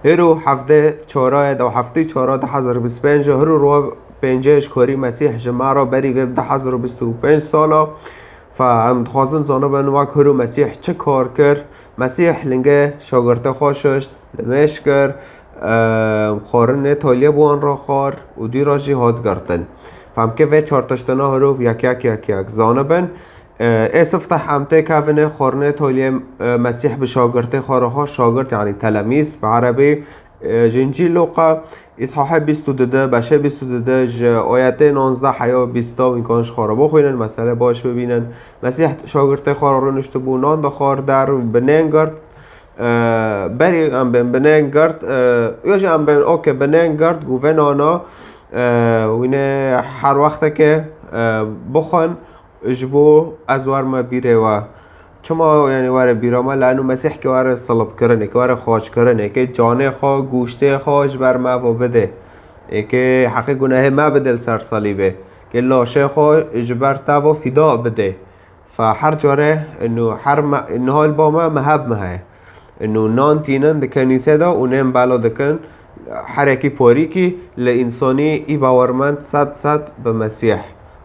هرو هفته چهارای دو هفته چهارا 2025 هرو رو پنجش کاری مسیح جمعه بری وب 2025 سالا فهم خواستن زانه بنوک هرو مسیح چه کار کرد مسیح لنگه شاگرده خوشش لمش کرد خارن تالیه بوان را خار و دی را جهاد کردن فهم که وی چارتشتنا هرو یک زانه بن اسفتح همته کافنه خارن تالیه مسیح به شاگرده خارها شاگرد یعنی تلمیز به عربی جنجی لوقا اصحاح 22 بشه 22 آیت 19 حیا 20 و اینکانش خارا بخوینن مسئله باش ببینن مسیح شاگرده خارا رو نشته بونان دا خار در بننگرد بری ام بننگرد یوش ام بن اوکی بننگرد گوون آنا وینه هر وقت که بخون اجبو از ورما بیره و چما یعنی واره بیرامه لانو مسیح که واره صلب کرنه که واره خوش کرنه که جانه خواه گوشته خوش بر ما و بده که حقی گناه ما بدل سر صلیبه که لاشه خواه اجبر تا و فدا بده فهر جاره انو انو حال با ما مهب مهه انو نان تینن ده کنیسه دا اونهم بالا دکن حرکی پاری که لانسانی ای باورمند صد به مسیح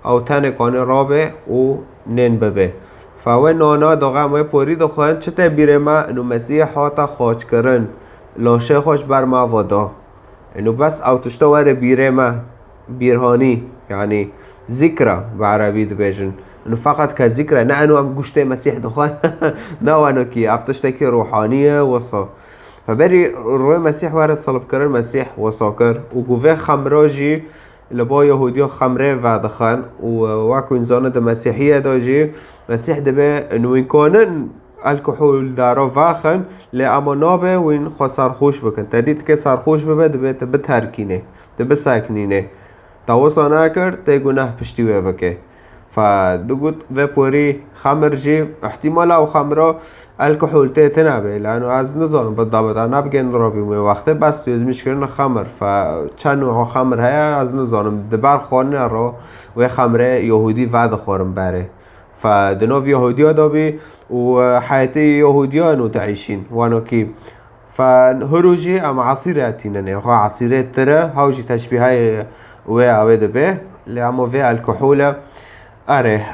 او تن کانه رابه و نن ببه فاوه نانا داغه موی پوری دخوان چه تبیره ما انو مسیح حاتا خوش کرن لاشه خوش بر ما ودا انو بس او تشتا وره بیره ما بیرهانی یعنی ذکره بعربی دبیجن انو فقط که ذکره نه انو هم گوشته مسیح دخوان نه وانو کی افتشتا که روحانیه وصا فبری روی مسیح وره صلب کرن مسیح وصا کر و گوه خمراجی لبا یهودیا خمره و دخان و واکو انسانه ده مسیحیه داجی مسیح دبه انو اینکانن الکحول دارا واخن اما نابه و این خواه سرخوش بکن تدید که سرخوش ببه دبه تبه ترکینه دبه ساکنینه تاوسا نکرد تی گناه پشتیوه بکه فدقود و پوری خمر جي احتمال او خمره الكحول تنابه لانه از نظام بالضبط انا بگن رابي وقت بس يزمش كرنا خمر فچند نوع خمر هيا از نظام دبر خانه را و خمره يهودي وعد خورم بره فدنوف يهوديا دابي وحياتي يهوديا انو تعيشين وانو كي فهروجي ام عصيراتين خو عصيرات ترى هاوجي تشبيهاي و اويد به لامو في الكحول اره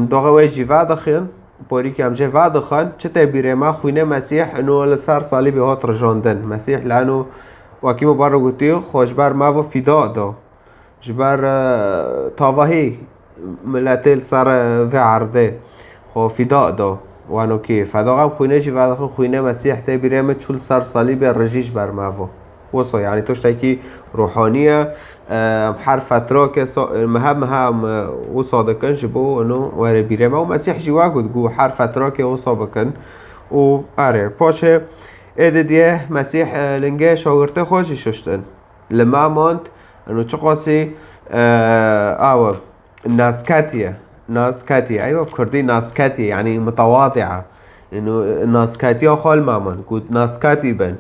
داغه ویجی وعده خین پاری که همجه وعده خان چه تبیره ما خوینه مسیح انو لسر صلیبی هات رجاندن مسیح لانو واکی مبارو گوتی خوش بر ما و فدا دا جبر تاوهی ملتل سر و عرده خو فدا دا وانو کی فداغم خوینه جی وعده خو خوینه مسیح تبیره ما چول سر صلیبی رجیش بر ما وصا يعني توشتاكي روحانية حر فترة مهم وصادقن جبو انو واره بيرما ومسيح جواكو تقو حر فترة كي وصابقن و اره باشه اده ديه مسيح لنگه شاگرته خوشي ششتن لما ماند انو چقاسي اوه ناسكاتية ايوه بكردي ناسكاتية يعني متواضعة انو ناسكاتية خال مامان قد ناسكاتي بن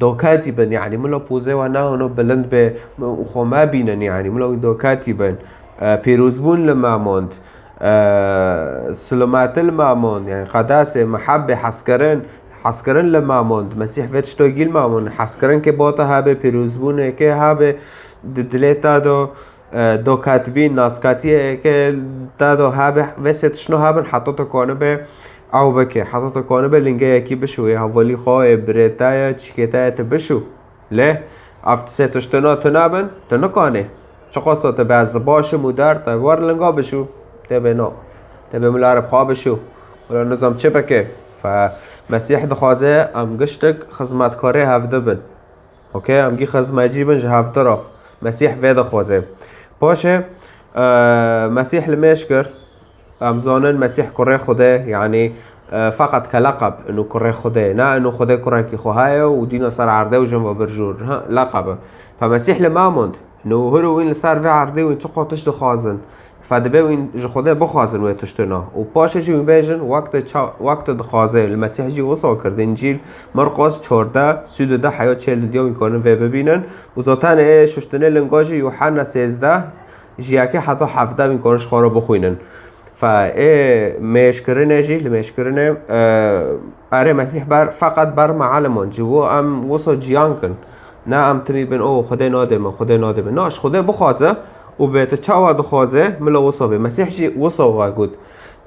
دوكاتي بن يعني ملا بوزه و نه اونو بلند به خوما بینن يعني ملا دوكاتي بن پیروزبون لما ماند سلامت لما ماند يعني قداسه محبه حسکرن لما ماند مسیح وچ تو گیل ما ماند حسکرن که باتا هابه پیروزبونه که هابه دلتا دو کاتبین ناسکاتیه که دادو هابه وسط شنو هابن حتی تو کنه به او بکه حتی تو کنه به لنگه یکی بشو یه حوالی خواه برتای چکتای تبشو له افت ستشتنا تنابن تنکانه چقاسا تبه از باش مدر تبوار لنگا بشو تبه نا تبه ملارب خواه بشو ولا نظام چه بکه فمسیح دخوازه ام گشتک خزمتکاره هفته بن اوکی ام گی خزمتجی بن جه هفته را مسیح وید خوازه باشه مسیح لمیش کر امزانن مسیح کره خوده یعنی فقط كلقب انه كره خوده نه انه خوده كره كي خوهايه ودينا صار عرده وجنبه برجور لقبه فمسيح لما موند انه هرو وين صار في عرده وين تقاطش دخازن فدبه وين خوده بخازن ويتشتنا وباشه جي بيجن وقت دخازه المسيح جي وصا کرد انجیل مرقس 14 32 حياه 40 میکنن و ببینن و ذاتن ششتنه لنگاج یوحنا 13 جیاکه حتی 17 میکنش خارا بخوینن فا مشكرنا جي لمشكرنا اره مسیح فقط بر معلمان جو ام وصل جیانکن نه ام تمی بن او خدا نادمه ناش خدا بخوازه و بيت تشاوى دخوازه ملا وصبه مسيح جي وصوا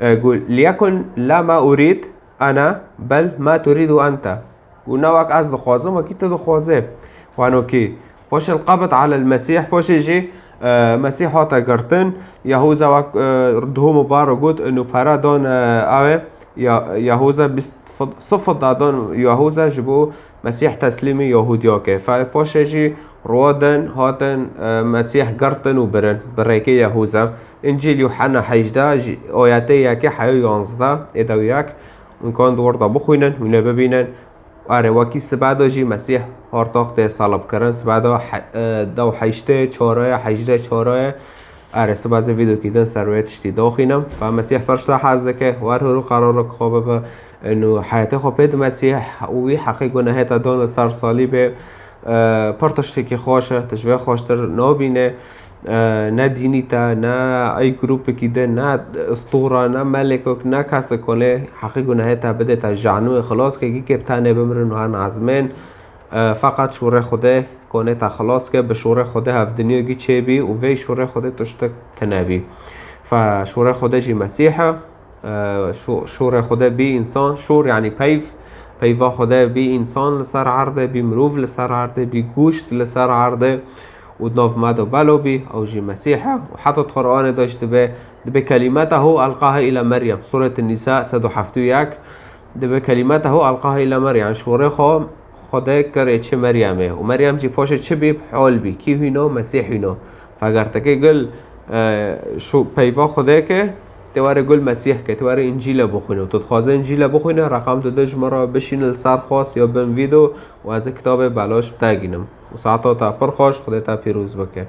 قول ليكن لا ما أريد أنا بل ما تريد أنت ونواك أز دخوازه ما كيت دخوازه وانو كي باش القبض على المسيح باش يجي مسيح هاتا قرطن يهوذا وك رده مبارك قد انه بارادون اوه يهوذا صفت دادون يهوذا جبو مسيح تسليمي يهودياكه فباش يجي رودن هاتن مسيح قرطن وبرن بريكي يهوذا انجيل يوحنا حيجدا آياتي يكي حيو يانزدا ادوياك من كان دوردا بخوينن من ببينن آره وکی سبادا جی مسیح هارتاخت صلب کردن سبادا دو حیشته چهاره آره سباز ویدیو کیدن سرویتشتی داخینم فمسیح پرشتا حزده که واره رو قرار خوابه با انو حیاته خواه پید مسیح وی حقی گناهه تا دون سر صلیب پرتشتی که خوشه تشویه خوشتر نابینه نه دینی تا نه ای گروپ کیده نه اسطوره نه ملکوک نه کس کنه حقی گناه تا بده تا جانو خلاص که که بتانه بمرن و هن عزمین فقط شوره خوده کنه تا خلاص که به شوره خوده هف دنیا گی چه بی و وی شوره خوده تشتک تنبی فشوره خوده جی مسیحه شوره خوده بی انسان شور یعنی پیوا خوده بی انسان لسر عرضه بی مروف لسر عرضه بی گوشت لسر عرضه ودناف ماذا بالو بي أو جي مسيحة وحتى القرآن داشت دب كلمته ألقاها إلى مريم سورة النساء سدو حفتوياك دب كلمته ألقاها إلى مريم شوري خدا كره چه مريمه ومريم جي پاشه چه بي بحال بي كي هينو مسيح هينو فاگر تكي قل شو پیوا خدا که تواره قل مسيح که تواره انجيل بخونه و تدخوازه انجيل بخونه رقم دادش مرا بشین لسر خواست یا بن ویدو و از کتاب بلاش بتاگینم و ساعتا تا پر خوش خدا تا پیروز بکه